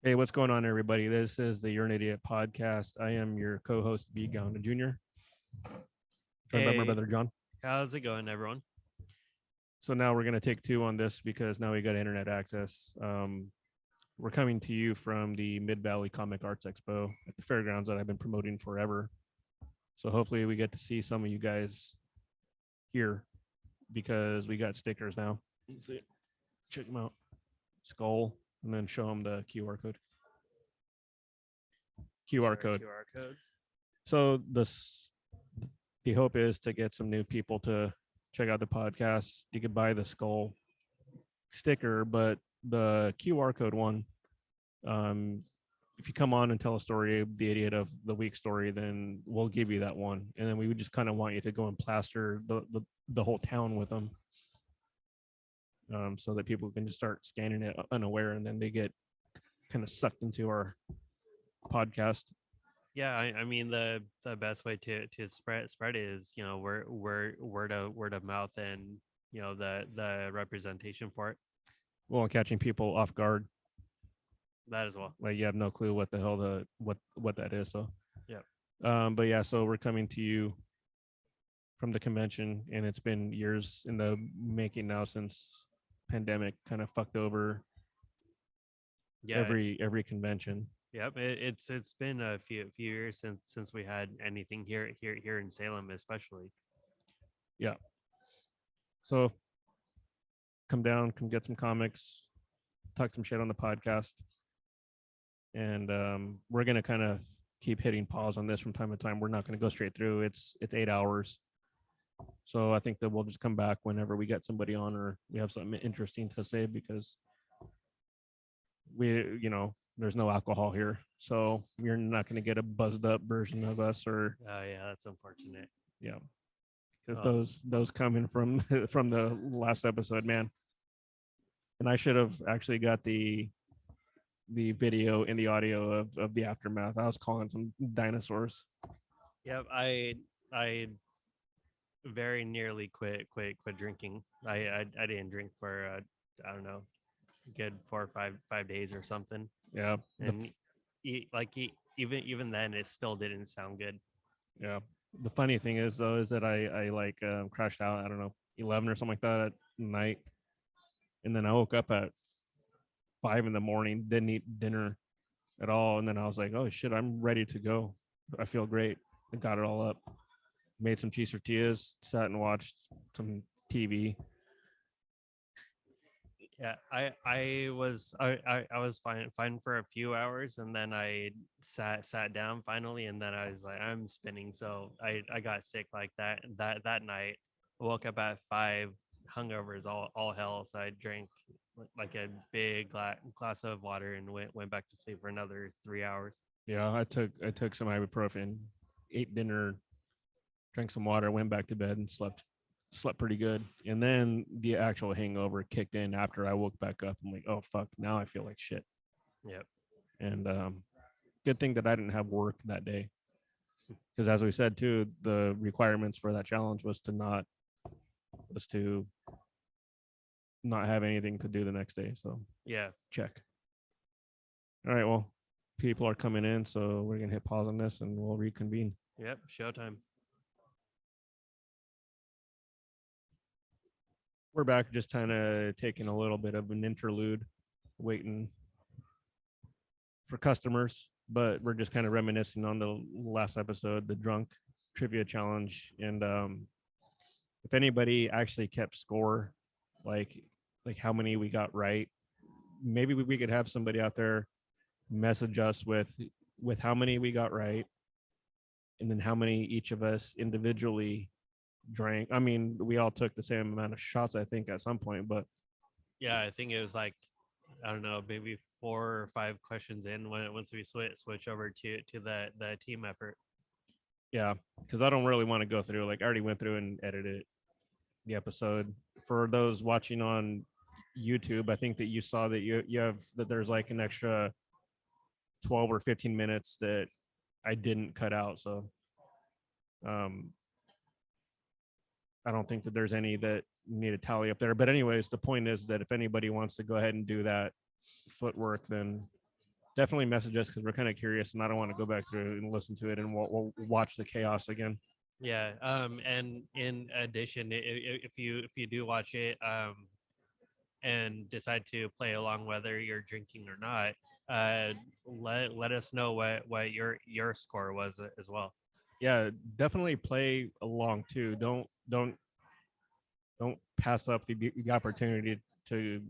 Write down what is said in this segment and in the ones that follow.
Hey, what's going on, everybody? This is the You're an Idiot podcast. I am your co-host, B. Gaona Jr., joined by my Hey, brother John. how's it going, everyone? So now we're going to take two on this because now we got internet access. We're coming to you from the Mid Valley Comic Arts Expo at the fairgrounds that I've been promoting forever. So hopefully we get to see some of you guys here because we got stickers now. See, check them out. Skull, and then show them the QR code. QR Sorry, code. QR code. So the hope is to get some new people to check out the podcast. You could buy the skull sticker, but the QR code one, um, if you come on and tell a story, the idiot of the week story, then we'll give you that one. And then we would just kind of want you to go and plaster the whole town with them, so that people can just start scanning it unaware, and then they get kind of sucked into our podcast. Yeah, I mean the best way to spread is word of mouth and the representation for it. Well, catching people off guard, That as well. like you have no clue what the hell what that is. So Yep. but yeah, so we're coming to you from the convention, and it's been years in the making now since pandemic kind of fucked over Yeah. every convention. Yep. It's been a few years since we had anything here in Salem, especially. Yeah. So come down, come get some comics, talk some shit on the podcast, and we're gonna kind of keep hitting pause on this from time to time. We're not gonna go straight through. It's 8 hours. So I think that we'll just come back whenever we get somebody on or we have something interesting to say, because there's no alcohol here, so you're not going to get a buzzed up version of us. Or Oh yeah, that's unfortunate. yeah, because Oh, those coming from from the last episode, man. And I should have actually got the video and the audio of the aftermath. I was calling some dinosaurs. yep. I very nearly quit drinking. I didn't drink for I don't know, good 4 or 5 days or something. Yeah, And even then it still didn't sound good. yeah. The funny thing is though is that I like crashed out. I don't know, 11 or something like that at night, and then I woke up at 5 in the morning. Didn't eat dinner at all. And then I was like, oh shit, I'm ready to go. I feel great. I got it all up. Made some cheese tortillas, sat and watched some TV. Yeah, I was fine for a few hours, and then I sat down finally, and then I was like, I'm spinning. So I got sick like that night. Woke up at 5, hungover is all hell. So I drank like a big glass of water and went back to sleep for another 3 hours. Yeah, I took some ibuprofen, ate dinner, drank some water, went back to bed and slept pretty good. And then the actual hangover kicked in after I woke back up. I'm like, oh fuck, now I feel like shit. Yep. And good thing that I didn't have work that day, because as we said too, the requirements for that challenge was to not have anything to do the next day. So Yeah. check. All right, well, people are coming in, so we're gonna hit pause on this and we'll reconvene. Yep. Showtime. We're back, just kind of taking a little bit of an interlude, waiting for customers, but we're just kind of reminiscing on the last episode, the drunk trivia challenge. And if anybody actually kept score, like how many we got right, maybe we could have somebody out there message us with how many we got right, and then how many each of us individually drank. I mean, we all took the same amount of shots, I think, at some point, but Yeah, I think it was like, I don't know, maybe 4 or 5 questions in when once we switch over to the team effort. yeah, because I don't really want to go through. Like, I already went through and edited the episode. For those watching on YouTube, I think that you saw that you have that there's like an extra 12 or 15 minutes that I didn't cut out. So um I don't think that there's any that need a tally up there. But anyways, the point is that if anybody wants to go ahead and do that footwork, then definitely message us because we're kind of curious, and I don't want to go back through and listen to it and we'll watch the chaos again. Yeah. And in addition, if you do watch it, and decide to play along whether you're drinking or not, let us know what your score was as well. Yeah, definitely play along too. Don't pass up the opportunity to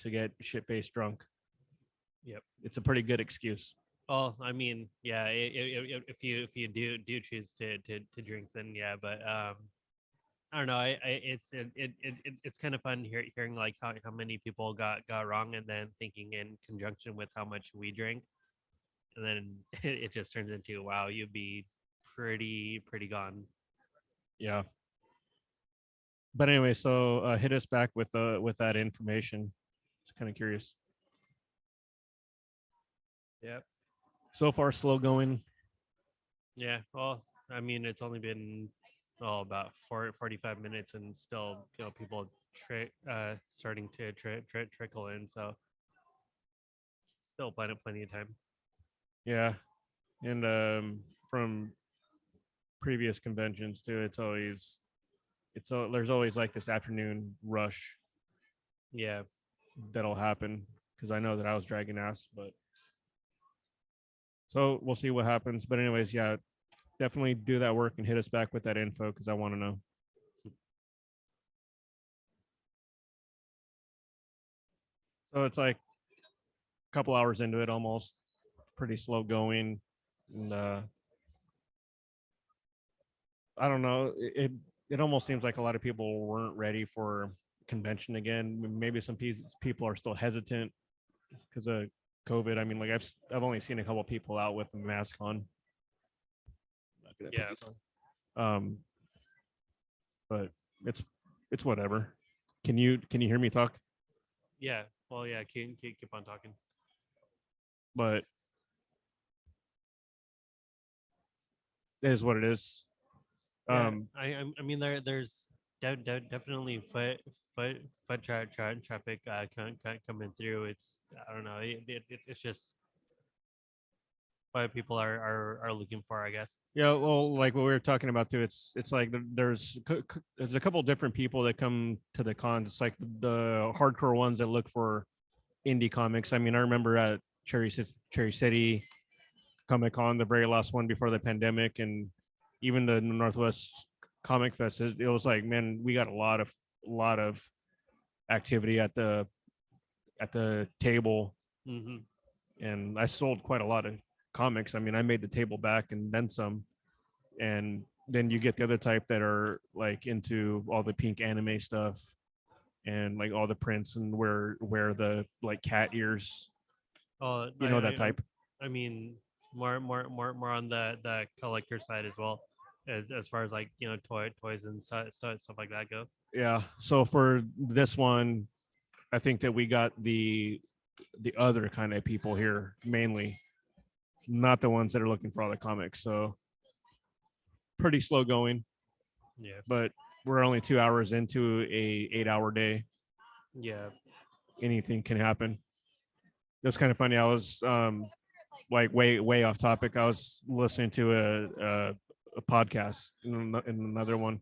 get shit faced drunk. Yep. It's a pretty good excuse. Well, I mean, yeah, if you do choose to drink, then yeah, but I don't know. It's kind of fun hearing like how many people got wrong, and then thinking in conjunction with how much we drank, and then it just turns into, wow, you'd be pretty gone. Yeah. But anyway, so hit us back with that information. Just kind of curious. Yep. So far, slow going. Yeah. Well, I mean, it's only been about 45 minutes, and still, people starting to trickle in. So still plenty of time. Yeah, and from previous conventions too, there's always like this afternoon rush Yeah. that'll happen because I know that I was dragging ass, but so we'll see what happens. But anyways, yeah, definitely do that work and hit us back with that info because I want to know. So it's like a couple hours into it, almost pretty slow going, and I don't know. It almost seems like a lot of people weren't ready for convention again. Maybe some people are still hesitant because of COVID. I mean, like I've only seen a couple people out with the mask on. Not gonna put Yeah. these on. But it's whatever. Can you hear me talk? Yeah. Well, yeah. Keep on talking. But it is what it is. Yeah. I mean, there's definitely traffic coming through. It's, I don't know. It's just what people are looking for, I guess. Yeah, well, like what we were talking about too, it's like there's a couple different people that come to the cons. It's like the hardcore ones that look for indie comics. I mean, I remember at Cherry City Comic Con, the very last one before the pandemic, and even the Northwest Comic Fest. It was like, man, we got a lot of activity at the table, Hmm. and I sold quite a lot of comics. I mean, I made the table back and then some. And then you get the other type that are like into all the pink anime stuff and like all the prints and wear the like cat ears. Oh, You know that type. I mean, more on the collector side as well, as far as like, toys and stuff like that go. Yeah. So for this one, I think that we got the other kind of people here mainly, not the ones that are looking for all the comics. So pretty slow going, Yeah. but we're only 2 hours into a 8 hour day. Yeah. Anything can happen. That's kind of funny. I was like way off topic. I was listening to a podcast in another one,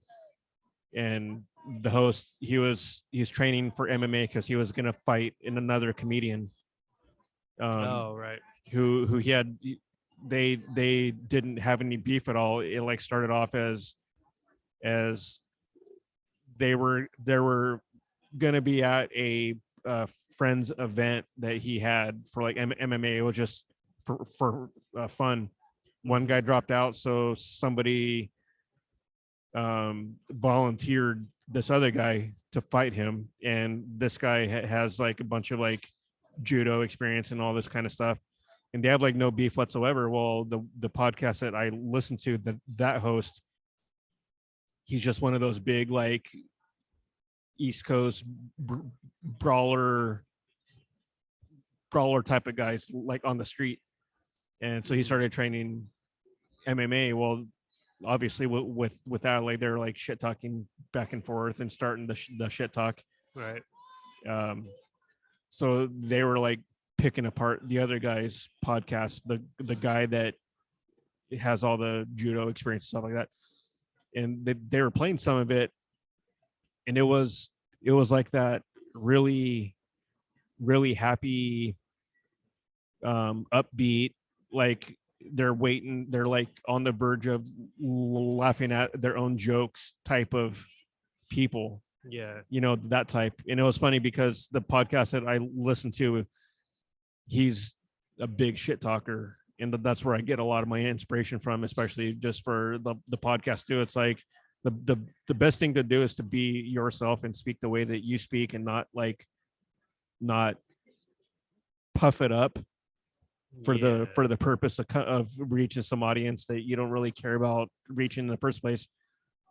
and the host he's training for MMA because he was gonna fight in another comedian. Oh, right. Who he had they didn't have any beef at all. It like started off as they were gonna be at a friend's event that he had for like MMA. It was just for fun. One guy dropped out, so somebody volunteered this other guy to fight him, and this guy has like a bunch of like judo experience and all this kind of stuff, and they have like no beef whatsoever. Well, the podcast that I listened to, that host, he's just one of those big like East Coast brawler type of guys like on the street, and so he started training MMA. Well, obviously with that, like they're like shit talking back and forth and starting the shit talk. Right. Um, so they were like picking apart the other guy's podcast, the guy that has all the judo experience, stuff like that. And they were playing some of it, and it was like that really, really happy, upbeat, like they're like on the verge of laughing at their own jokes type of people, Yeah. that type. And it was funny because the podcast that I listened to, he's a big shit talker, and that's where I get a lot of my inspiration from, especially just for the podcast too. It's like the best thing to do is to be yourself and speak the way that you speak, and not puff it up for the purpose of reaching some audience that you don't really care about reaching in the first place.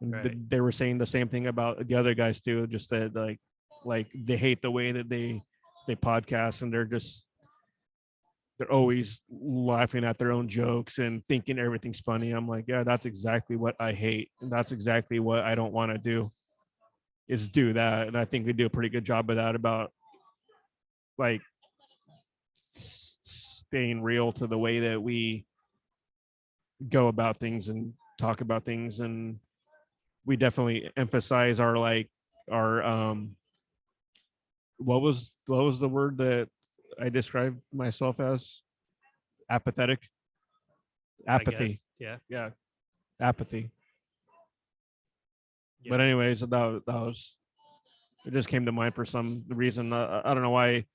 And Right. they were saying the same thing about the other guys too, just that like they hate the way that they podcast, and they're always laughing at their own jokes and thinking everything's funny. I'm like, yeah, that's exactly what I hate, and that's exactly what I don't want to do, is do that. And I think we do a pretty good job of that, about like staying real to the way that we go about things and talk about things. And we definitely emphasize our our what was the word that I described myself as? Apathetic. I Apathy. guess. Yeah. Yeah, apathy. Yeah. But anyways, that was, it just came to mind for some reason. I don't know why.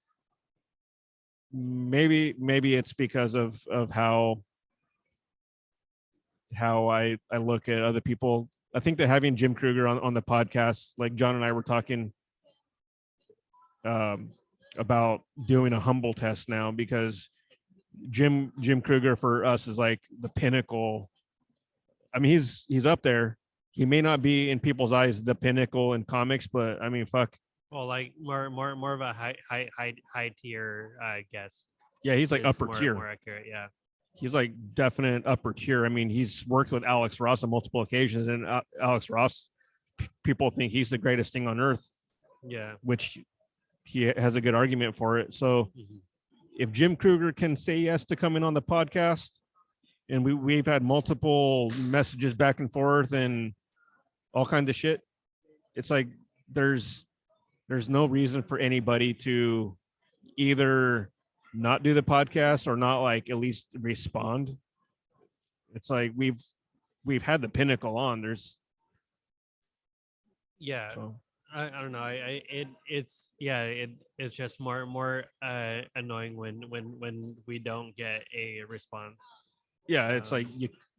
Maybe it's because of how I look at other people. I think that having Jim Kruger on the podcast, like John and I were talking, um, about doing a humble test now, because Jim Kruger for us is like the pinnacle. I mean, he's up there. He may not be in people's eyes the pinnacle in comics, but I mean, fuck. Well, like more of a high tier guess Yeah, he's like is upper tier. more accurate. Yeah. He's like definite upper tier. I mean, he's worked with Alex Ross on multiple occasions, and Alex Ross, people think he's the greatest thing on earth, Yeah. which he has a good argument for it. So Mhm. if Jim Kruger can say yes to coming on the podcast, and we've had multiple messages back and forth and all kinds of shit, it's like there's no reason for anybody to either not do the podcast or not, like, at least respond. It's like we've had the pinnacle on. There's Yeah. so I don't know. It's just more annoying when we don't get a response. yeah, it's like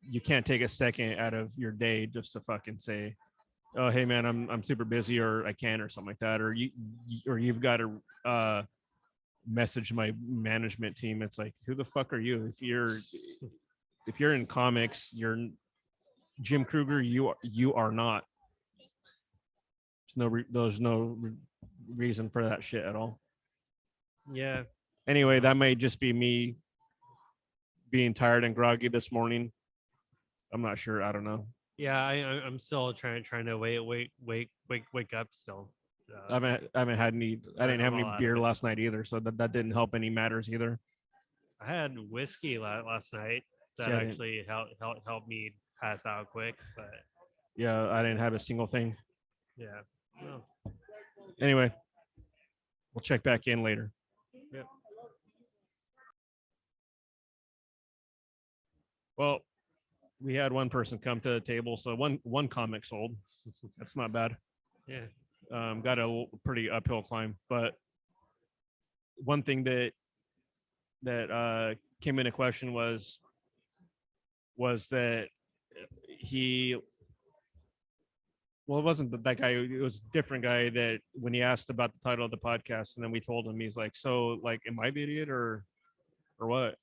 you can't take a second out of your day just to fucking say, oh hey man, I'm super busy, or I can't, or something like that, or you've got to message my management team. It's like, who the fuck are you? If you're in comics, you're Jim Kruger. You are not. There's no reason for that shit at all. Yeah. Anyway, that may just be me being tired and groggy this morning. I'm not sure. I don't know. Yeah. I'm still trying to wake up still. I haven't had any. I didn't have I'm any all out of beer it. last night either, so that didn't help any matters either. I had whiskey last night that See, I didn't- actually helped me pass out quick, but Yeah, I didn't have a single thing. yeah. No. Anyway, we'll check back in later. Yep. Well, we had one person come to the table, so one comic sold. That's not bad. Yeah. Got a pretty uphill climb, but one thing that came into question was that he, well, it wasn't that guy. It was a different guy that when he asked about the title of the podcast, and then we told him, he's like, so like, am I the idiot or what?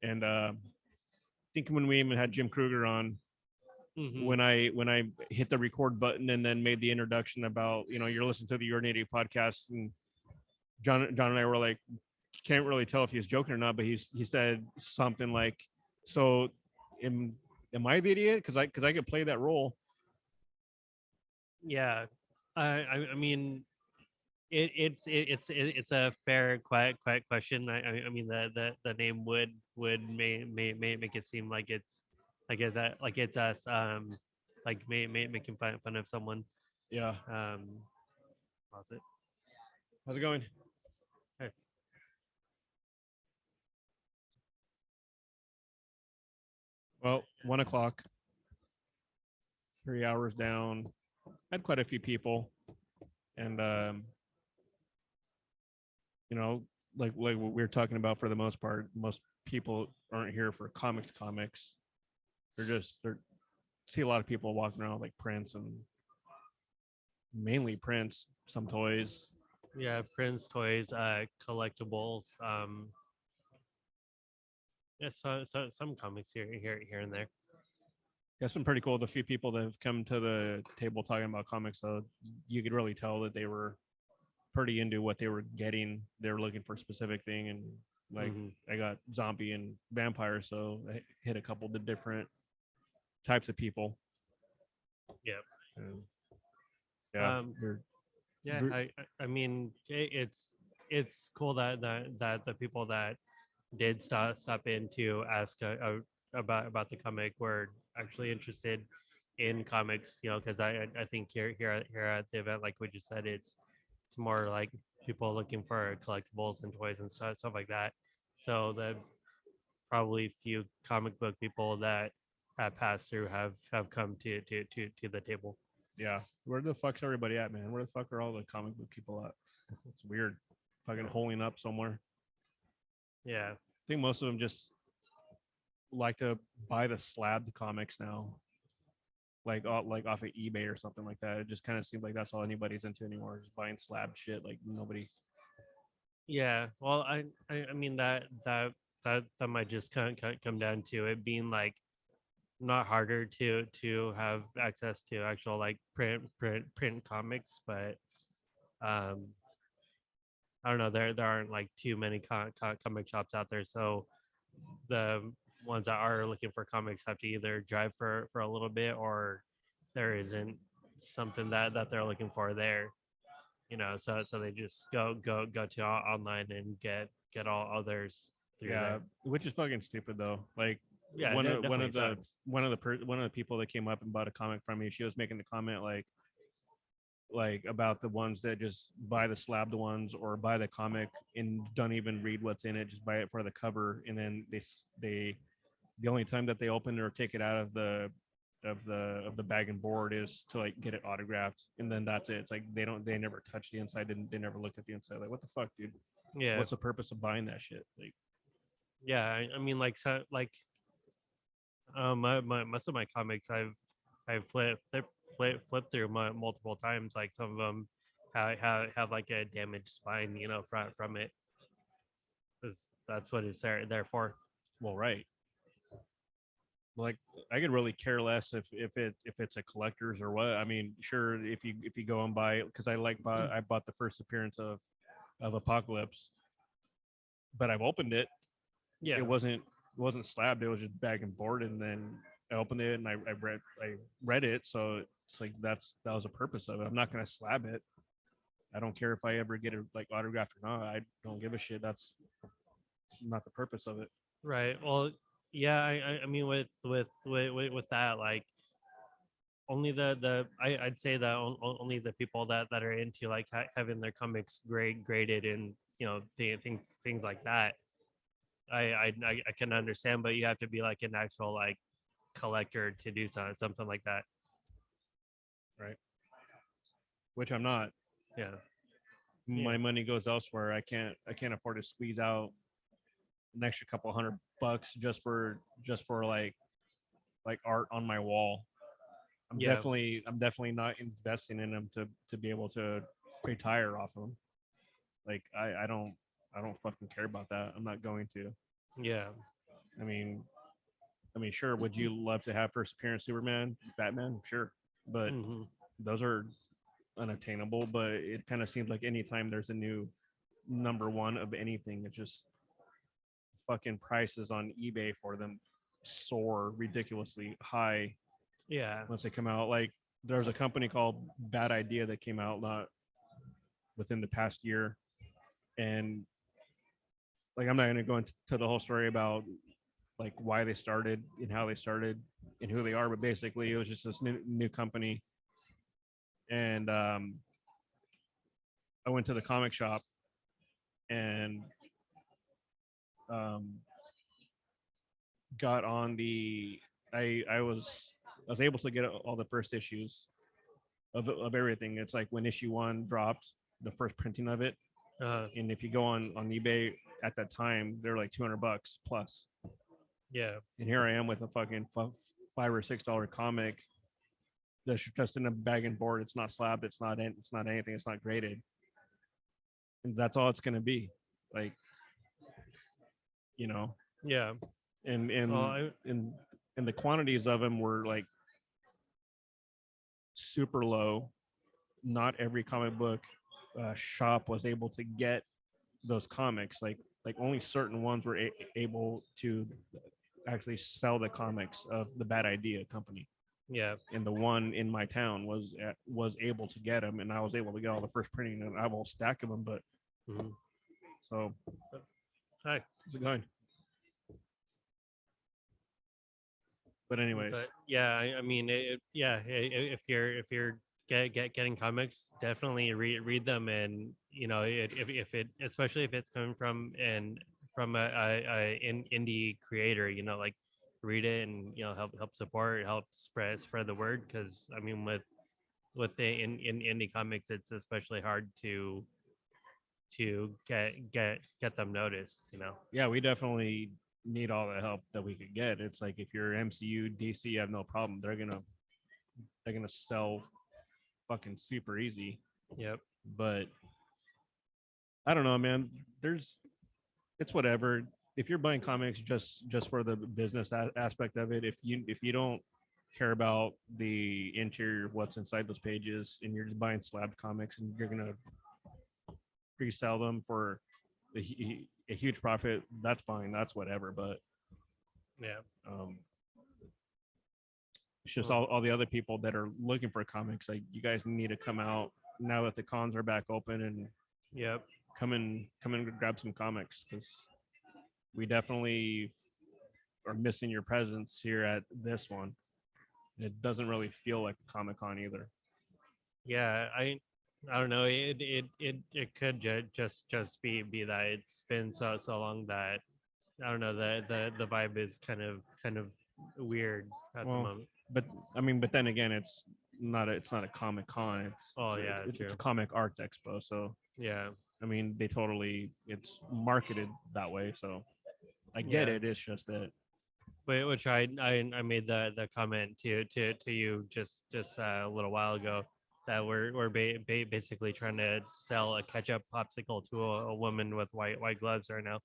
And I think when we even had Jim Kruger on, Mhm. when I hit the record button and then made the introduction about, you're listening to the Urinating podcast, and John and I were like, can't really tell if he was joking or not, but he said something like, so am I the idiot? Because I could play that role. Yeah. I mean, it's a fair quiet question. I mean the name would make it seem like it's that like it's us like making fun of someone. Yeah. Um, how's it? How's it going? Hey. Well, 1 o'clock, 3 hours down. Had quite a few people, and you know, like what we are talking about, for the most part, most people aren't here for comics. They're see a lot of people walking around with like prints, and mainly prints, some toys. Yeah, prints, toys, collectibles. Yeah, so some comics here and there. Yeah, it's been pretty cool. The few people that have come to the table talking about comics, though, you could really tell that they were pretty into what they were getting. They were looking for a specific thing, and like Mm-hmm. I got zombie and vampire, so I hit a couple of different types of people. Yeah. And yeah, Um, they're, yeah, they're I mean it's cool that the people that did stop in to ask about the comic were actually interested in comics, you know, because I think here at the event, like we just said, it's more like people looking for collectibles and toys and stuff like that. So the probably few comic book people that have passed through have come to the table. yeah. Where the fuck's everybody at, man? Where the fuck are all the comic book people at? It's weird. Fucking holding up somewhere. Yeah, I think most of them just like to buy the slabbed comics now, like off of eBay or something like that. It just kind of seems like that's all anybody's into anymore, is buying slab shit. Like nobody. yeah. Well, I mean that might just come down to it being like not harder to have access to actual like print comics, but um I don't know, there aren't like too many comic shops out there, so the ones that are looking for comics have to either drive for a little bit, or there isn't something that they're looking for there, you know, so they just go to online and get all others through Yeah, there. which is fucking stupid though. Like Yeah, definitely sucks. one of the people that came up and bought a comic from me, she was making the comment like about the ones that just buy the slabbed ones or buy the comic and don't even read what's in it, just buy it for the cover, and then they the only time that they open it or take it out of the bag and board is to like get it autographed, and then that's it. It's like they never touch the inside, and they never look at the inside. Like, what the fuck, dude? Yeah, What's the purpose of buying that shit? Like, yeah. I mean, like so, like most of my comics I've flipped through multiple times. Like some of them have like a damaged spine, you know, from it. 'Cause that's what it's there for. well, right. Like, I could really care less if it's a collector's or what. I mean, sure, if you go and buy, because I bought the first appearance of Apocalypse, but I've opened it. Yeah, It wasn't slabbed. It was just bag and board, and then I opened it and I read it. So it's like that was the purpose of it. I'm not gonna slab it. I don't care if I ever get it like autographed or not. I don't give a shit. That's not the purpose of it. right. Well, yeah. I mean, with that, like only I'd say that only the people that are into like having their comics graded and, you know, things like that. I can understand, but you have to be like an actual like collector to do something like that. Right. Which I'm not. Yeah. Yeah. My money goes elsewhere. I can't afford to squeeze out an extra couple $100 just for like art on my wall. Yeah. I'm definitely not investing in them to be able to retire off them. Like I don't fucking care about that. I'm not going to. Yeah. I mean sure, would you love to have first appearance Superman, Batman? Sure. But Hmm. those are unattainable, but it kind of seems like anytime there's a new number one of anything, it's just fucking prices on eBay for them soar ridiculously high Yeah. once they come out. Like there's a company called Bad Idea that came out within the past year. And like, I'm not going to go into the whole story about like why they started and how they started and who they are, but basically it was just this new company. And I went to the comic shop and um, got on the I was able to get all the first issues of everything. It's like when issue one dropped, the first printing of it, and if you go on eBay at that time, they're like $200 plus. Yeah. And here I am with a fucking $5 or $6 comic that's just in a bag and board. It's not slabbed. It's not anything. It's not graded. And that's all it's gonna be. Like, you know, Yeah. and Well, and the quantities of them were like super low. Not every comic book shop was able to get those comics. Like only certain ones were able to actually sell the comics of the Bad Idea company. yeah. And the one in my town was able to get them, and I was able to get all the first printing, and I have a whole stack of them. But Mhm. so, Hi. how's it going? But anyways, But yeah, I mean, if you're getting comics, definitely read them, and if it, especially if it's coming from a indie creator, like read it and help support, help spread the word, because I mean with the in indie comics, it's especially hard to get them noticed. yeah, we definitely need all the help that we could get. It's like if you're MCU, DC, you have no problem. They're gonna sell fucking super easy. Yep. But I don't know, man. It's whatever. If you're buying comics just for the business aspect of it, if you don't care about the interior of what's inside those pages, and you're just buying slabbed comics and you're gonna resell them for a huge profit, that's fine. That's whatever. But Yeah. um, it's just all the other people that are looking for comics. Like, you guys need to come out now that the cons are back open, and Yep. come and grab some comics, because we definitely are missing your presence here at this one. It doesn't really feel like a Comic Con either. Yeah, I don't know. It could just be that it's been so long that I don't know, the vibe is kind of weird at the Well, moment. but I mean, but then again, it's not a Comic Con. Oh yeah, It's true. a Comic Arts Expo. So Yeah. I mean, it's marketed that way. So I get Yeah. it. It's just that, Which I made the comment to you just a little while ago, that we're basically trying to sell a ketchup popsicle to a woman with white gloves right now.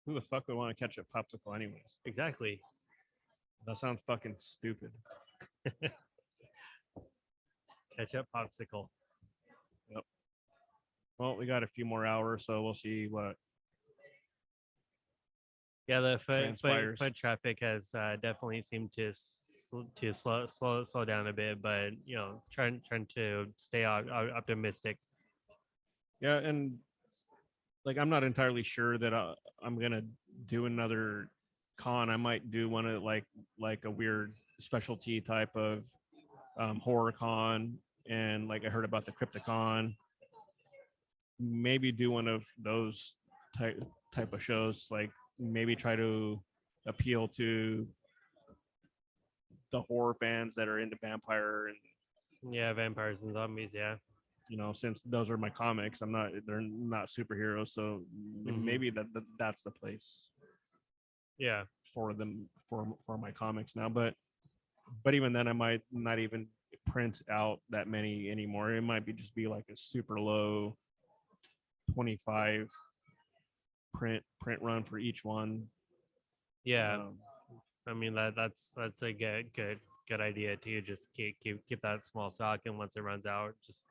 who the fuck would want to catch a popsicle anyways? Exactly. That sounds fucking stupid. Ketchup popsicle. Yep. Well, we got a few more hours, so we'll see what Yeah, the transpires. foot traffic has definitely seemed to slow down a bit, but trying to stay optimistic. Yeah, and like, I'm not entirely sure that I'm gonna do another con. I might do one of like a weird specialty type of horror con, and like I heard about the Crypticon. Maybe do one of those type of shows. Like, maybe try to appeal to the horror fans that are into vampire, and Yeah, vampires and zombies. Yeah. since those are my comics, they're not superheroes, so Mhm. maybe that's the place Yeah. for them, for my comics now. But even then, I might not even print out that many anymore. It might be like a super low 25 print run for each one. Yeah. um, I mean that's a good idea too. Just keep that small stock, and once it runs out, just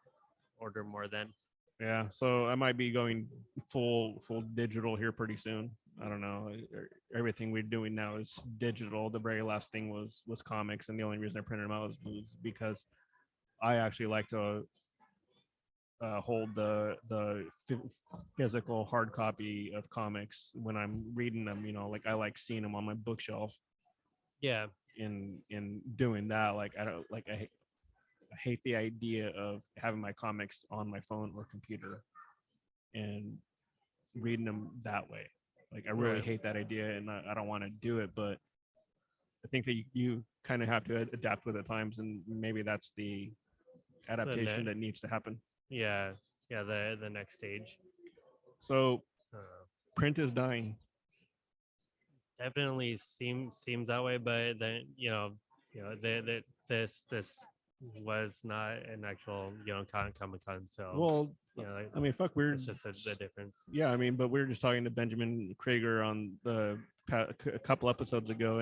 order more then. yeah, so I might be going full digital here pretty soon. I don't know. Everything we're doing now is digital. The very last thing was comics, and the only reason I printed them out was because I actually like to hold physical hard copy of comics when I'm reading them. You know, like I like seeing them on my bookshelf. Yeah. In doing that, like I don't like I hate the idea of having my comics on my phone or computer and reading them that way. Like I really Right. hate that idea, and I don't want to do it. But I think that you kind of have to adapt with the times, and maybe that's the The adaptation net. that needs to happen. Yeah. Yeah. The next stage. So Uh, print is dying. Definitely seems that way, but then that this was not an actual Comic Con, so Well, like, I mean, fuck, we're that's just the difference. yeah. I mean, but we were just talking to Benjamin Krager on a couple episodes ago,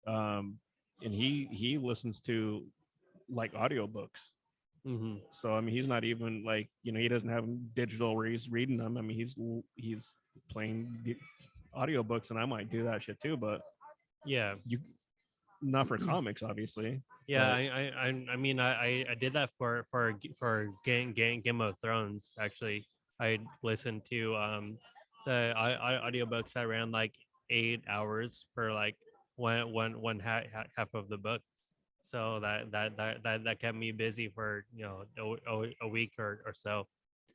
um, and he listens to like audiobooks. Hmm. So I mean, he's not even like he doesn't have them digital where he's reading them. I mean, he's playing the audiobooks, and I might do that shit too, but Yeah. you not for comics, obviously. Yeah, But I mean, I did that for Game of Thrones. Actually, I listened to the audiobooks that ran like 8 hours for like half of the book. So that kept me busy for a week or so.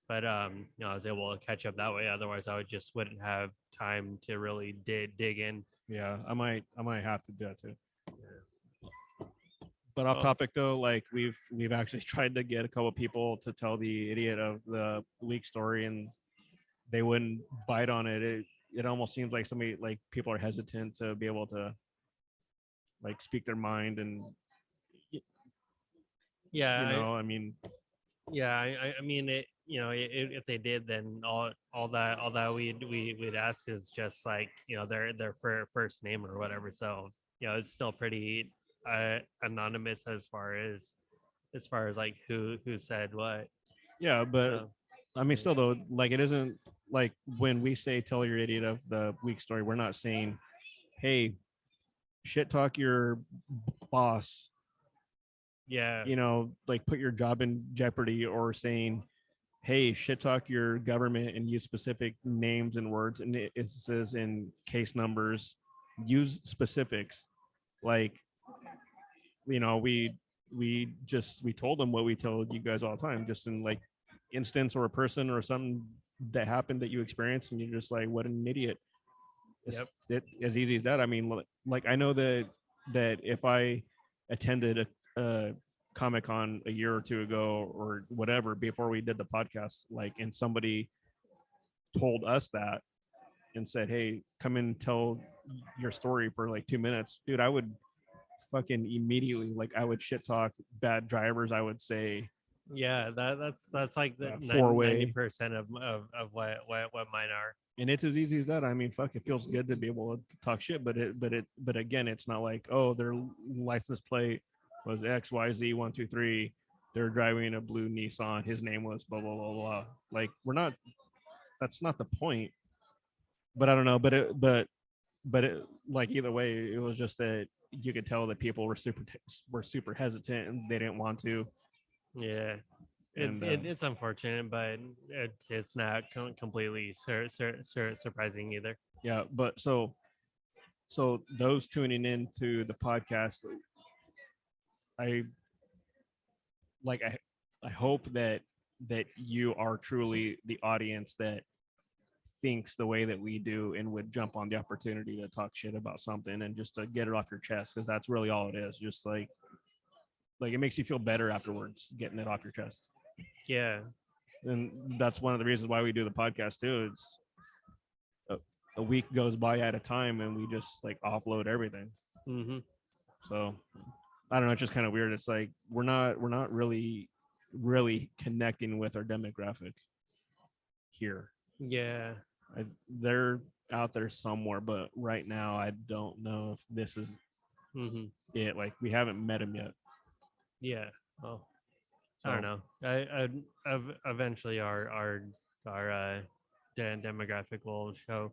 But I was able to catch up that way. Otherwise, I would just wouldn't have time to really dig in. yeah, I might have to do that too. Yeah. But off Well, topic though, like we've actually tried to get a couple people to tell the idiot of the week story, and they wouldn't bite on it. It almost seems like somebody like people are hesitant to be able to like speak their mind, and yeah, I mean, yeah, I mean, if they did, then all that we'd ask is just like their first name or whatever. So it's still pretty anonymous as far as like who said what. yeah, but So I mean, still though, like it isn't like when we say tell your idiot of the week story, we're not saying, hey, shit talk your boss, yeah, like put your job in jeopardy, or saying, hey, shit talk your government and use specific names and words and instances and case numbers, use specifics. Like, we told them what we told you guys all the time, just in like instance or a person or something that happened that you experienced, and you're just like, what an idiot. It's yep, as easy as that. I mean, like I know that if I attended a Comic Con a year or two ago or whatever before we did the podcast, like, and somebody told us that and said, "Hey, come and tell your story for like 2 minutes," dude, I would fucking immediately, like, I would shit talk bad drivers. I would say yeah. That's like the four 90 way. percent of what mine are. And it's as easy as that. I mean, fuck, it feels good to be able to talk shit, but again, it's not like, oh, their license plate was XYZ123. They're driving a blue Nissan. His name was blah blah blah blah. Like, we're not. That's not the point. But I don't know. But like either way, it was just that you could tell that people were super hesitant and they didn't want to. Yeah. And It's unfortunate, but it's not completely surprising either. yeah, but so those tuning into the podcast, I like I hope that you are truly the audience that thinks the way that we do and would jump on the opportunity to talk shit about something and just to get it off your chest, because that's really all it is. Just like it makes you feel better afterwards getting it off your chest. Yeah. And that's one of the reasons why we do the podcast too. It's a, a week goes by at a time and we just like offload everything. Hmm. So I don't know, it's just kind of weird. It's like we're not really connecting with our demographic here. Yeah. They're out there somewhere, but right now I don't know if this is Hmm. it. Like, we haven't met him yet. Yeah. Well, I don't So know. Eventually our demographic will show.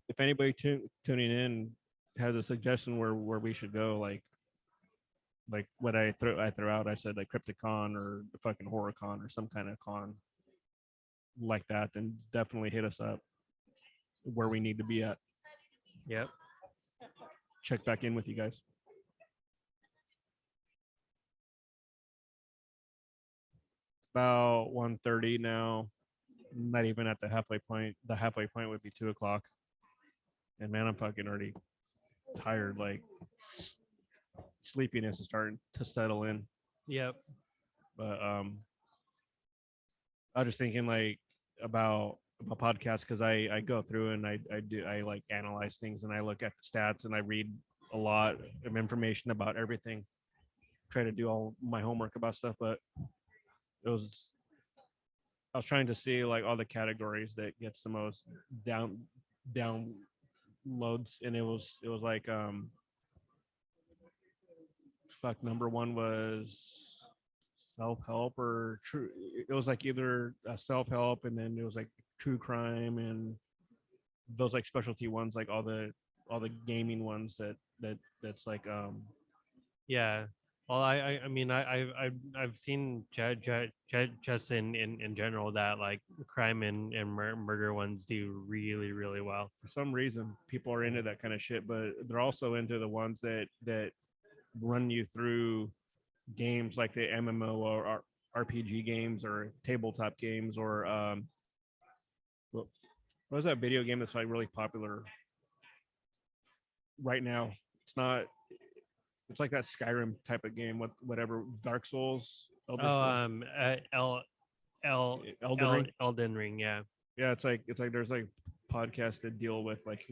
if anybody tuning in has a suggestion where we should go, like, like what I threw out. I said like Crypticon or fucking HorrorCon or some kind of con like that. Then definitely hit us up where we need to be at. Yep. Check back in with you guys. About 1:30 now. Not even at the halfway point. The halfway point would be 2 o'clock. And man, I'm fucking already tired. Like sleepiness is starting to settle in. Yep. But I was just thinking like about podcasts because I go through and I like analyze things and I look at the stats and I read a lot of information about everything. Try to do all my homework about stuff, but it was I was trying to see like all the categories that gets the most downloads, and it was like fuck, number one was self-help or true. It was like either self-help and then it was like true crime and those like specialty ones, like all the gaming ones that's like Yeah. Well, I mean, I've seen just in general that like crime and murder ones do really, really well. for some reason people are into that kind of shit, but they're also into the ones that run you through games like the MMO or RPG games or tabletop games or what was that video game that's like really popular right now? It's not. It's like that Skyrim type of game. Whatever Dark Souls, Elder Oh, Scrolls, Elden Ring. Elden Ring. Yeah. Yeah, it's like there's like podcasts that deal with like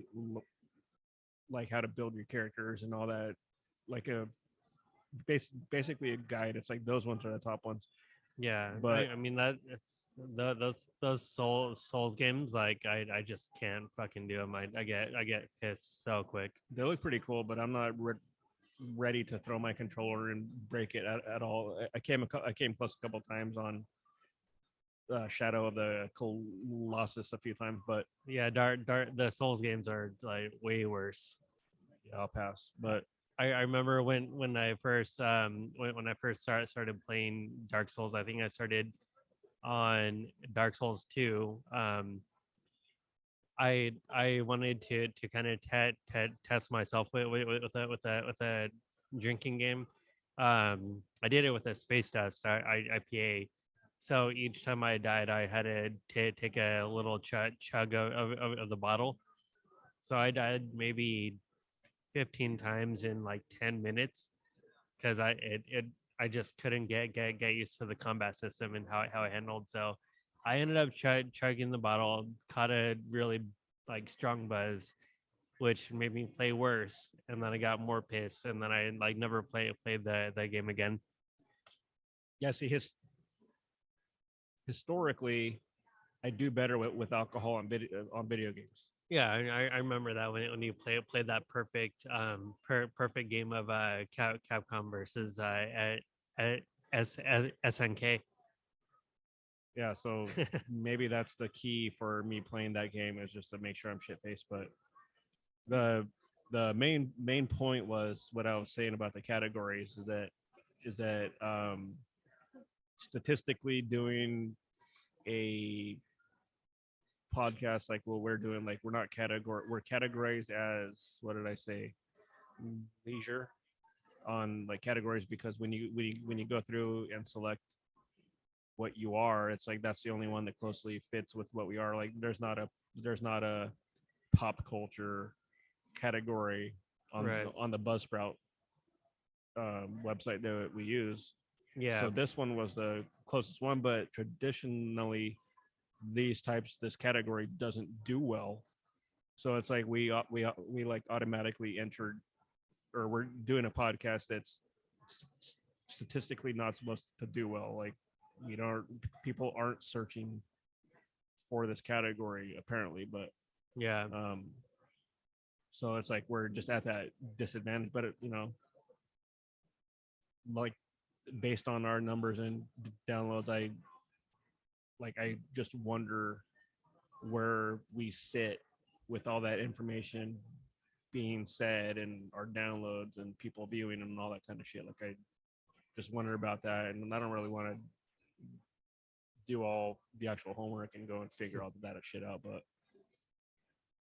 how to build your characters and all that. Like a basically a guide. It's like those ones are the top ones. Yeah, But I mean that it's those Souls games. Like I just can't fucking do them. I get pissed so quick. they look pretty cool. But I'm not ready to throw my controller and break it at all. I came close a couple times on Shadow of the Colossus a few times, but Yeah, the Souls games are like way worse. yeah, I'll pass. But I remember when I first when I first started playing Dark Souls. I think I started on Dark Souls 2. I wanted to kind of test myself with a drinking game. I did it with a space dust IPA. So each time I died, I had to take a little chug of the bottle. So I died maybe 15 times in like 10 minutes because I just couldn't get used to the combat system and how it handled. So I ended up chugging the bottle, caught a really like strong buzz, which made me play worse. And then I got more pissed, and then I like never played the game again. yeah, see, historically, I do better with alcohol on video games. Yeah, I remember that when you played that perfect perfect game of Capcom versus SNK. Yeah, so maybe that's the key for me playing that game is just to make sure I'm shit faced. But the the main point was what I was saying about the categories is that statistically doing a podcast like what we're doing, like we're categorized as, what did I say, leisure on like categories, because when you go through and select what you are, it's like that's the only one that closely fits with what we are. Like there's not a pop culture category on Right. on the Buzzsprout website that we use. Yeah. So this one was the closest one, but traditionally this category doesn't do well. So it's like we like automatically entered, or we're doing a podcast that's statistically not supposed to do well. Like you know, people aren't searching for this category apparently, but Yeah. so it's like we're just at that disadvantage. But like based on our numbers and downloads, I just wonder where we sit with all that information being said and our downloads and people viewing and all that kind of shit. Like I just wonder about that, and I don't really want to do all the actual homework and go and figure all that shit out. But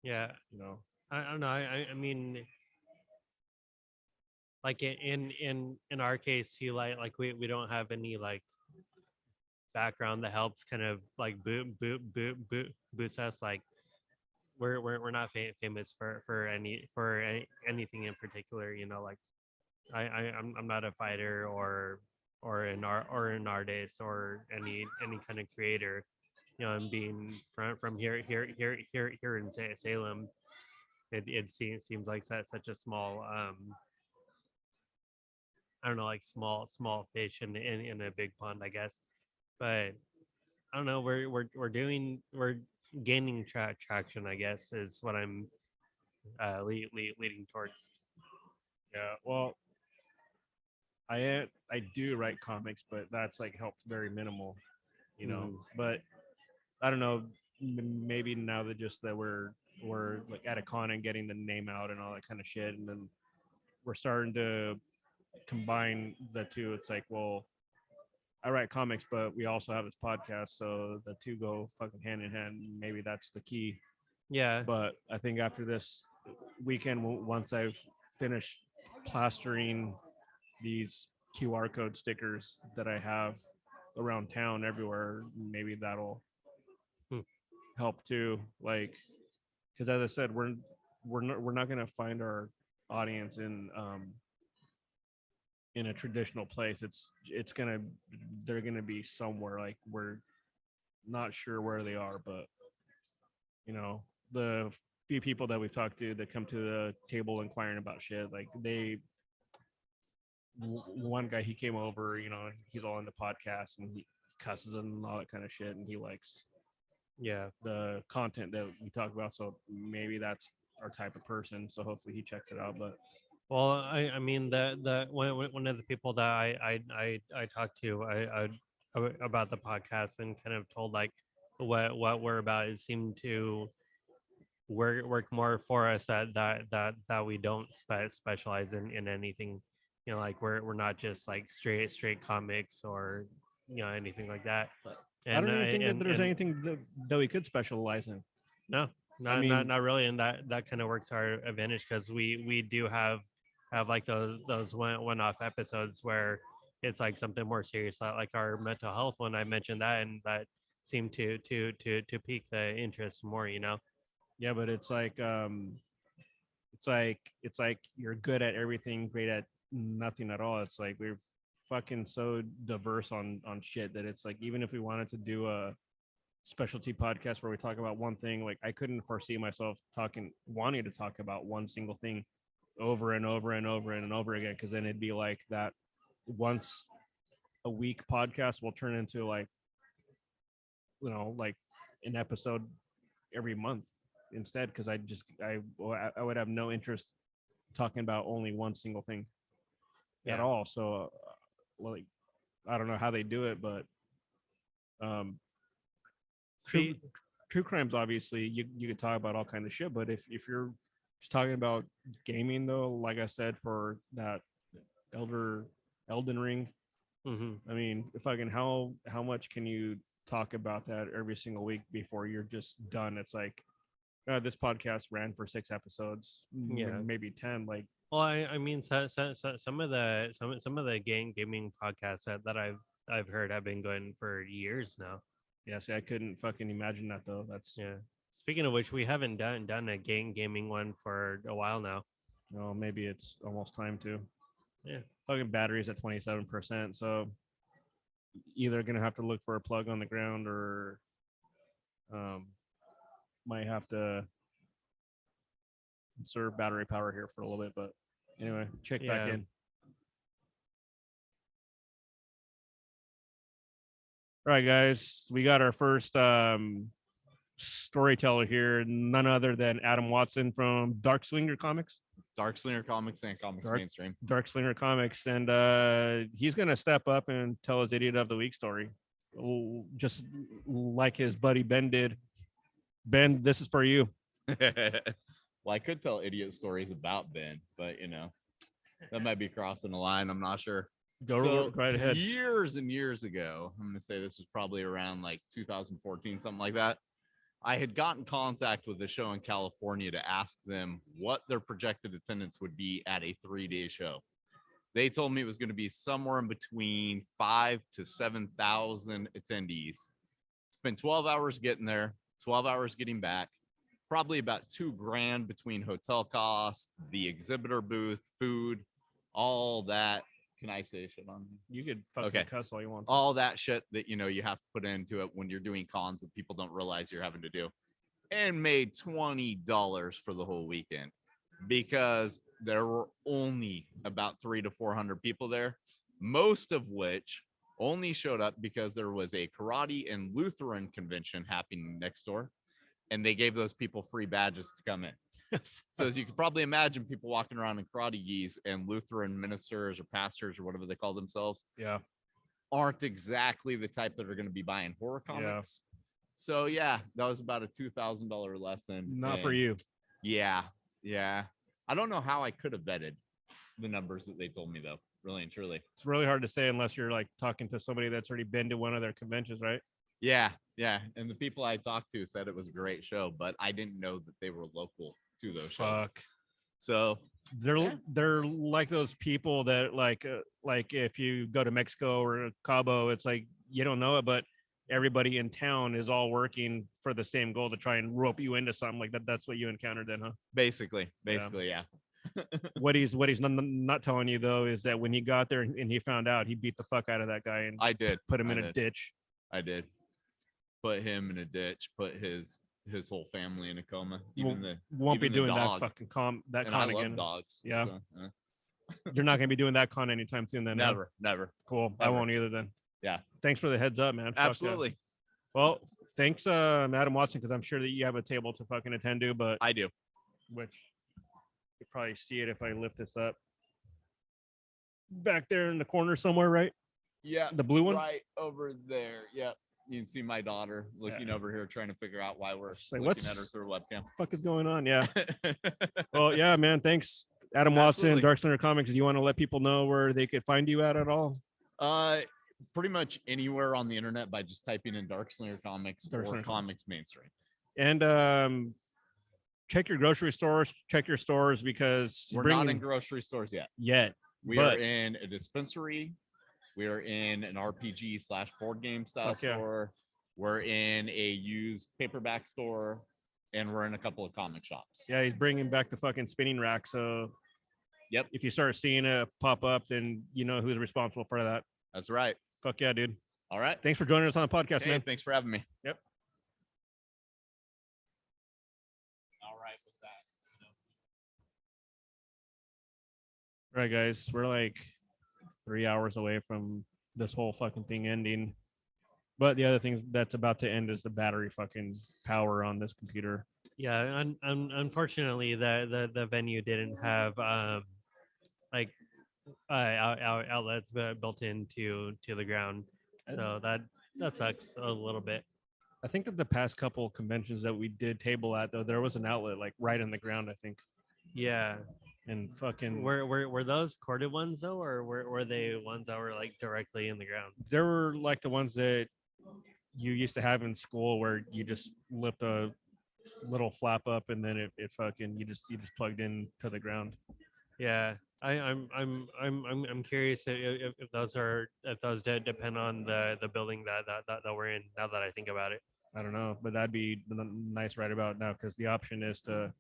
Yeah, you know, I don't know. I mean, like in our case, you like we don't have any like background that helps kind of like boost us. Like we're not famous for anything in particular. You know, like I'm not a fighter or an artist or any kind of creator. You know, and being from here in Salem, it seems like such a small I don't know, like small fish in a big pond, I guess. But I don't know. We're gaining traction, I guess, is what I'm leading towards. yeah. Well, I do write comics, but that's like helped very minimal, you know. But I don't know. Maybe now that just that we're like at a con and getting the name out and all that kind of shit, and then we're starting to combine the two. It's like, well, I write comics, but we also have this podcast, so the two go fucking hand in hand. Maybe that's the key. Yeah, But I think after this weekend, once I've finished plastering these QR code stickers that I have around town everywhere, maybe that'll Hmm. help too. Like, because as I said, we're not gonna find our audience in a traditional place. It's gonna they're gonna be somewhere like we're not sure where they are, but you know the few people that we've talked to that come to the table inquiring about shit, like one guy he came over, you know, he's all into podcasts and he cusses and all that kind of shit, and he likes yeah. the content that we talk about. So maybe that's our type of person. So hopefully he checks it out. But Well, I mean the one of the people that I talked to about the podcast and kind of told like what we're about. It seemed to work more for us that we don't specialize in anything. You know, like we're not just like straight comics or you know anything like that. I And don't even think that there's and anything that we could specialize in. no, I mean, not really, and that kind of works to our advantage because we do have like those one off episodes where it's like something more serious, like our mental health one. I mentioned that, and that seemed to pique the interest more. You know. yeah, but it's like you're good at everything, great at nothing at all. It's like we're fucking so diverse on shit that it's like even if we wanted to do a specialty podcast where we talk about one thing, like I couldn't foresee myself wanting to talk about one single thing over and over and over and over again, because then it'd be like that once a week podcast will turn into like, you know, like an episode every month instead, because I would have no interest talking about only one single thing at Yeah. all. So like I don't know how they do it, but um true Speak. true crimes, obviously you could talk about all kinds of shit, but if you're just talking about gaming though, like I said, for that elder Elden Ring, Hmm. I mean, fucking how much can you talk about that every single week before you're just done? It's like this podcast ran for 6 episodes, Yeah. maybe 10. Like, Well, I mean, some of the gaming podcasts that I've heard have been going for years now. yeah, see, I couldn't fucking imagine that though. That's, Yeah. Speaking of which, we haven't done a gaming one for a while now. well, maybe it's almost time to. Yeah. Fucking batteries at 27%, so either gonna have to look for a plug on the ground or um, might have to conserve battery power here for a little bit. But anyway, check back Yeah. in. All right, guys, we got our first storyteller here, none other than Adam Watson from Darkslinger Comics. Darkslinger Comics and Comics Dark- Mainstream. Darkslinger Comics, and he's gonna step up and tell his idiot of the week story, just like his buddy Ben did. Ben, this is for you. Well, I could tell idiot stories about Ben, but that might be crossing the line. I'm not sure. Go right ahead. Years and years ago, I'm going to say this was probably around like 2014, something like that. I had gotten contact with a show in California to ask them what their projected attendance would be at a 3-day show. They told me it was going to be somewhere in between 5,000 to 7,000 attendees. Spent 12 hours getting there, 12 hours getting back, probably about $2,000 between hotel costs, the exhibitor booth, food, all that. Can I say shit on here? You could fucking Okay. cuss all you want to. All that shit that you have to put into it when you're doing cons that people don't realize you're having to do, and made $20 for the whole weekend because there were only about 300 to 400 people there, most of which only showed up because there was a karate and Lutheran convention happening next door, and they gave those people free badges to come in. So as you can probably imagine, people walking around in karate gis and Lutheran ministers or pastors or whatever they call themselves Yeah. aren't exactly the type that are going to be buying horror comics. Yeah. So yeah, that was about a $2,000 lesson. Not for and you. Yeah. I don't know how I could have vetted the numbers that they told me though, really and truly. It's really hard to say unless you're like talking to somebody that's already been to one of their conventions, right? Yeah. And the people I talked to said it was a great show, but I didn't know that they were local to those shows. Fuck. So They're like those people that like if you go to Mexico or Cabo, it's like you don't know it, but everybody in town is all working for the same goal to try and rope you into something like that. That's what you encountered then, huh? basically, yeah. What he's not telling you though is that when he got there and he found out, he beat the fuck out of that guy and I did. put him in a ditch. I did. Put him in a ditch, put his whole family in a coma. Even Won't be even the doing that dog. fucking con And I love again. dogs. Yeah. So, You're not gonna be doing that con anytime soon then. huh? never. Cool. I Never. won't either then. Yeah. Thanks for the heads up, man. Fuck yeah. Absolutely. Well, thanks, Adam Watson, because I'm sure that you have a table to fucking attend to, but I do. which you probably see it if I lift this up. Back there in the corner somewhere, right? Yeah. The blue one? Right over there. Yep. You can see my daughter looking over here trying to figure out why we're She's like, looking at "What's- her through a webcam. Fuck is going on? Yeah. Well, yeah, man. Thanks. Adam Watson, Absolutely. Dark Center Comics. Do you want to let people know where they could find you at all? Pretty much anywhere on the internet by just typing in Dark Slinger Comics Dark or Slinger Comics Mainstream. And check your grocery stores, check your stores because We're not in grocery stores yet. We are in a dispensary. We are in an RPG/board game style Fuck yeah. store. We're in a used paperback store, and we're in a couple of comic shops. Yeah, he's bringing back the fucking spinning rack. So, Yep. if you start seeing it pop up, then you know who's responsible for that. That's right. Fuck yeah, dude. All right. Thanks for joining us on the podcast, Hey, man. thanks for having me. Yep. All right. What's that? All right, guys. We're like 3 hours away from this whole fucking thing ending. But the other thing that's about to end is the battery fucking power on this computer. Yeah, unfortunately, the venue didn't have like outlets built into the ground, so that sucks a little bit. I think that the past couple conventions that we did table at, though, there was an outlet like right in the ground, I think. Yeah, And fucking were those corded ones though, or were they ones that were like directly in the ground? there were like the ones that you used to have in school where you just lift a little flap up and then it fucking you just plugged in to the ground. Yeah, I'm curious if those depend on the building that we're in. Now that I think about it, I don't know, but that'd be nice right about now because the option is to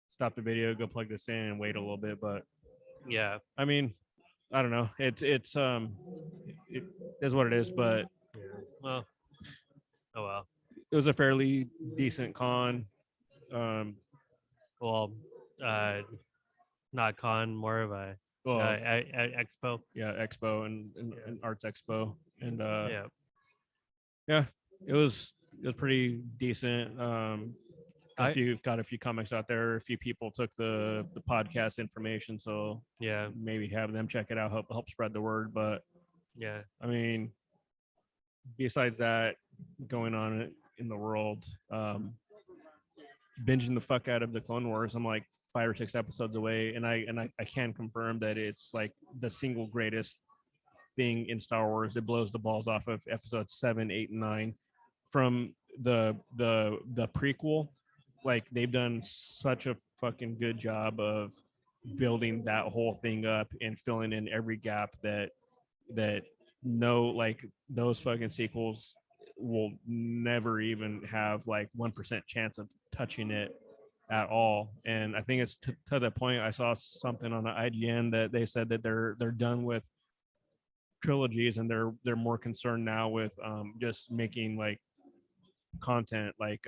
stop the video, go plug this in, and wait a little bit. But yeah, I mean, I don't know. It is what it is. But well, oh well. it was a fairly decent con. Well, not con, more of a Well, expo. yeah, expo and arts expo, and Yeah, it was pretty decent. I- Got a few comics out there. A few people took the podcast information, so yeah, maybe have them check it out, help spread the word. But yeah. I mean, besides that going on in the world, binging the fuck out of the Clone Wars. I'm like 5 or 6 episodes away, and I can confirm that it's like the single greatest thing in Star Wars. It blows the balls off of episodes 7, 8, and 9. From the prequel, like they've done such a fucking good job of building that whole thing up and filling in every gap that no, like those fucking sequels will never even have like 1% chance of touching it at all. And I think it's to the point. I saw something on the IGN that they said that they're done with trilogies, and they're more concerned now with just making like content like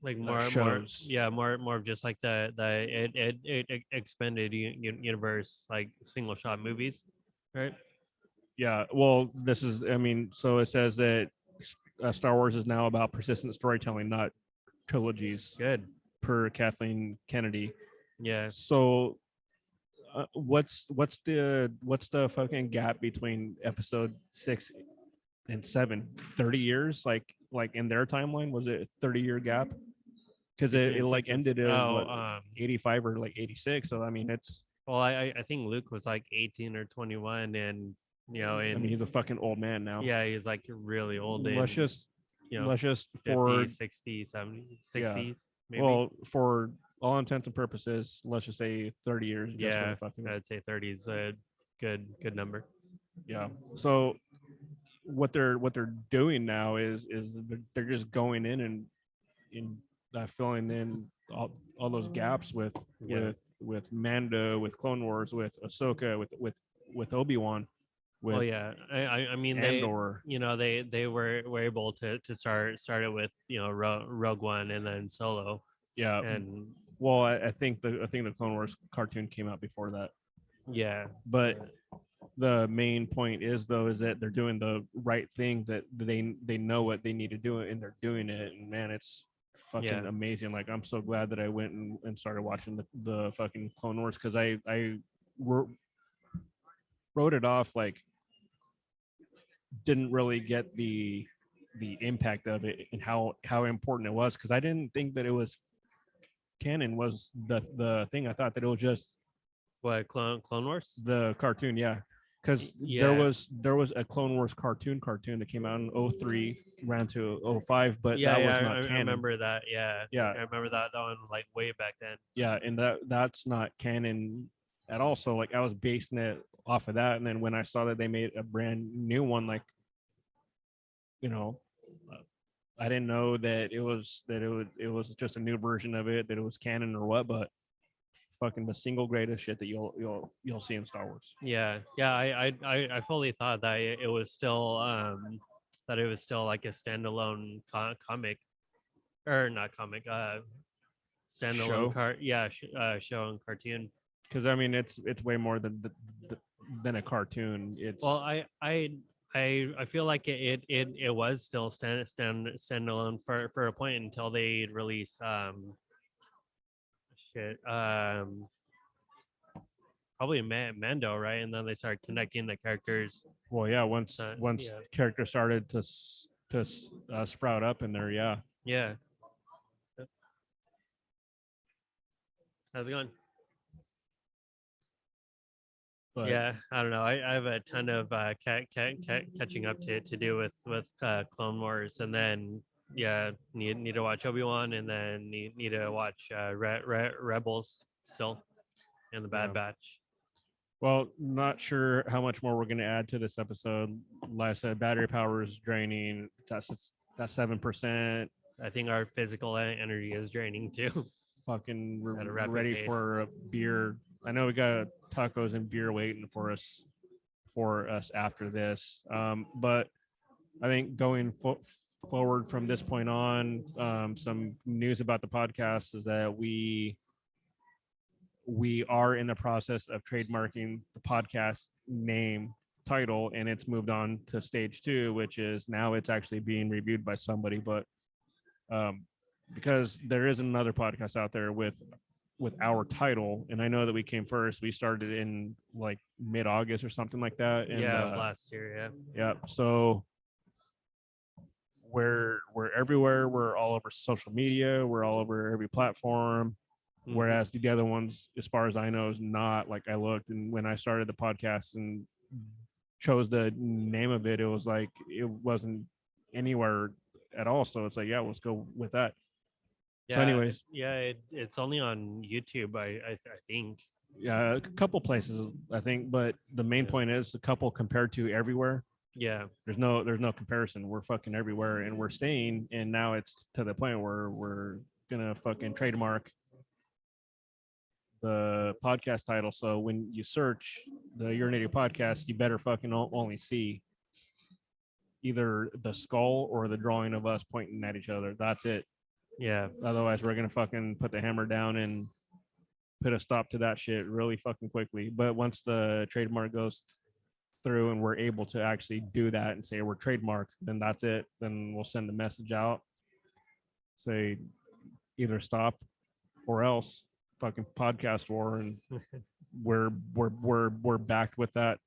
like more shows. yeah, more of just like the expanded universe, like single shot movies, right? Yeah, well, this is, I mean, so it says that Star Wars is now about persistent storytelling, not trilogies, Good. per Kathleen Kennedy. Yeah. So what's the fucking gap between episode 6 and 7? 30 years, like in their timeline, was it a 30-year gap? Because it Between like 6 and ended in what, oh, 85 or like 86. So I mean, it's, well, I think Luke was like 18 or 21, and I mean, he's a fucking old man now. yeah, he's like really old. let's And just you know, let's just 50, for 60, 70, Yeah. 60s, maybe. well, for all intents and purposes, let's just say 30 years. Just for Yeah, the fucking, I'd say 30 is a good number. yeah. So what they're doing now is they're just going in and filling in all those gaps with Yeah. with Mando, with Clone Wars, with Ahsoka, with Obi-Wan, with Well, yeah, I mean Andor. they were able to start it with Rogue One and then Solo, Yeah. and Well, I think the Clone Wars cartoon came out before that. yeah, But the main point is that they're doing the right thing, that they know what they need to do, and they're doing it. And man, it's fucking Yeah. amazing. Like, I'm so glad that I went and started watching the fucking Clone Wars, because I wrote it off, like didn't really get the impact of it and how important it was, because I didn't think that it was canon was the thing. I thought that it was just what, Clone Wars? the cartoon. Yeah, because Yeah. there was a Clone Wars cartoon that came out in 03, ran to 05, but Yeah, that yeah, was not I canon. remember that. Yeah, Yeah. I remember that one like way back then. Yeah, and that's not canon at all. So like I was basing it off of that, and then when I saw that they made a brand new one, like, you know, I didn't know that it was just a new version of it, that it was canon or what, but fucking the single greatest shit that you'll see in Star Wars. Yeah, yeah, I fully thought that it was still like a standalone comic, or not comic, standalone Show? show and cartoon. Because I mean, it's way more than a cartoon. It's, Well, I feel like it was still standalone for a point until they released probably Mando, right? And then they started connecting the characters. well, yeah. Once Yeah. characters started to sprout up in there, yeah. Yeah. How's it going? But Yeah, I don't know. I have a ton of catching up to do with Clone Wars, and then need to watch Obi-Wan, and then need to watch Rebels still, and the Bad Yeah. Batch. Well, not sure how much more we're going to add to this episode. Like I said, battery power is draining. That's 7%. I think our physical energy is draining too. Fucking At a rapid ready pace. for a beer. I know we got tacos and beer waiting for us after this. But I think going forward from this point on, some news about the podcast is that we are in the process of trademarking the podcast name title, and it's moved on to stage 2, which is now it's actually being reviewed by somebody. But because there is another podcast out there with our title, and I know that we came first. We started in like mid-August or something like that. And Last year, yeah. yeah, so we're everywhere. We're all over social media. We're all over every platform. Whereas the other ones, as far as I know, is not. Like I looked, and when I started the podcast and chose the name of it, it was like it wasn't anywhere at all. So it's like, yeah, let's go with that. So, anyways, it's only on YouTube. I think. yeah, a couple places I think, but the main Yeah. point is a couple compared to everywhere. Yeah, There's no comparison. We're fucking everywhere, and we're staying. And now it's to the point where we're gonna fucking trademark the podcast title. So when you search the Your Native Podcast, you better fucking only see either the skull or the drawing of us pointing at each other. That's it. yeah, Otherwise, we're gonna fucking put the hammer down and put a stop to that shit really fucking quickly. But once the trademark goes through and we're able to actually do that and say we're trademarked, then that's it. Then we'll send the message out, say either stop or else fucking podcast war, and we're backed with that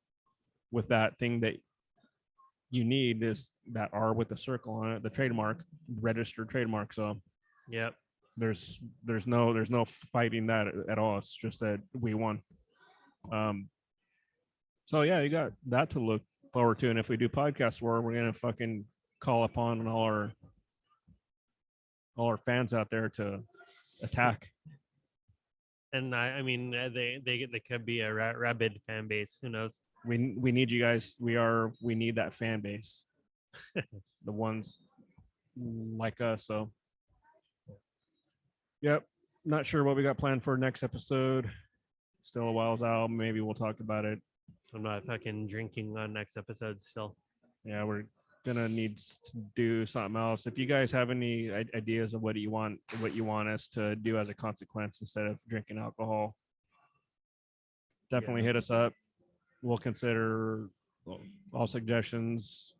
thing that you need is that R with the circle on it, the trademark, registered trademark. So yep. there's no fighting that at all. It's just that we won. So yeah, you got that to look forward to. And if we do podcast war, we're gonna fucking call upon all our fans out there to attack. And I mean, they could be a rabid fan base. Who knows? We need you guys. We need that fan base. The ones like us. So yep. Not sure what we got planned for next episode. Still a while's out. Maybe we'll talk about it. I'm not fucking drinking on next episode still. Yeah, we're gonna need to do something else. If you guys have any ideas of what you want us to do as a consequence instead of drinking alcohol, definitely hit us up. We'll consider all suggestions,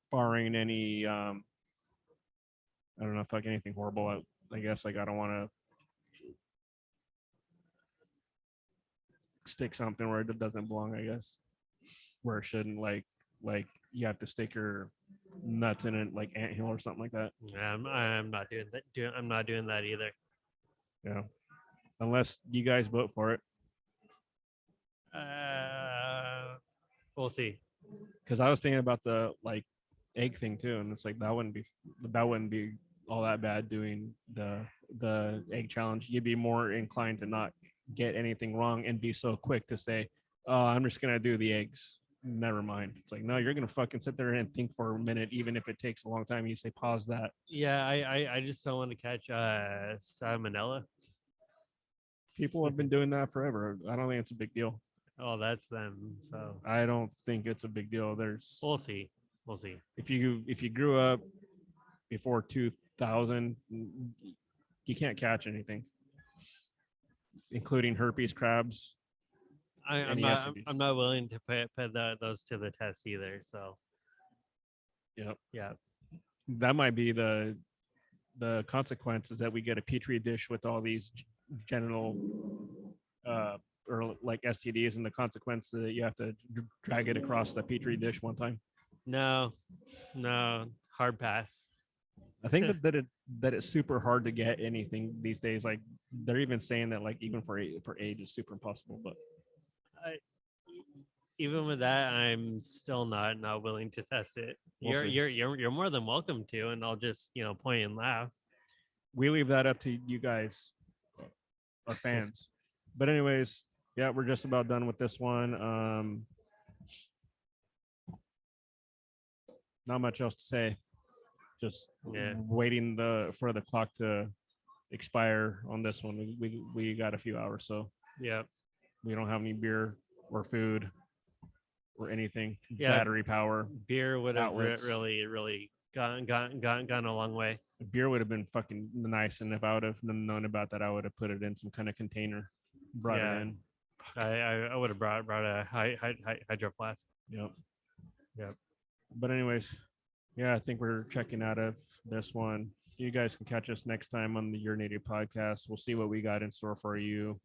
barring any I don't know, fuck anything horrible. I guess like I don't want to stick something where it doesn't belong, I guess, where it shouldn't, like you have to stick your nuts in it like anthill or something like that. I'm not doing that. I'm not doing that either. Yeah, unless you guys vote for it, We'll see. because I was thinking about the like egg thing too, and it's like that wouldn't be all that bad doing the egg challenge. You'd be more inclined to not get anything wrong and be so quick to say, oh, I'm just gonna do the eggs, never mind. It's like, no, you're gonna fucking sit there and think for a minute, even if it takes a long time. You say pause that. Yeah, I just don't want to catch salmonella. People have been doing that forever. I don't think it's a big deal. Oh, that's them. So I don't think it's a big deal. There's we'll see. We'll see. if you grew up before 2000, you can't catch anything, including herpes, crabs. I'm Any not. STDs. I'm not willing to put those to the test either. So Yep. yeah. That might be the consequences, that we get a petri dish with all these genital or like STDs, and the consequence that you have to drag it across the petri dish one time. No, hard pass. I think that it's super hard to get anything these days. Like they're even saying that like even for age is super impossible. But Even with that, I'm still not willing to test it. We'll see. You're more than welcome to, and I'll just point and laugh. we leave that up to you guys, our fans. But anyways, yeah, we're just about done with this one. Not much else to say. Just waiting for the clock to expire on this one. We got a few hours, so Yeah. we don't have any beer or food or anything. Yeah. Battery power. Beer would have Outlets. really gone a long way. Beer would have been fucking nice, and if I would have known about that, I would have put it in some kind of container, brought Yeah. it in. I would have brought a hydro flask. Yep. Yep. But anyways, yeah, I think we're checking out of this one. You guys can catch us next time on the Your Native Podcast. We'll see what we got in store for you.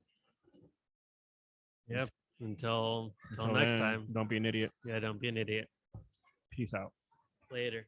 Yep. Until Until next then, time. don't be an idiot. Yeah, don't be an idiot. Peace out. Later.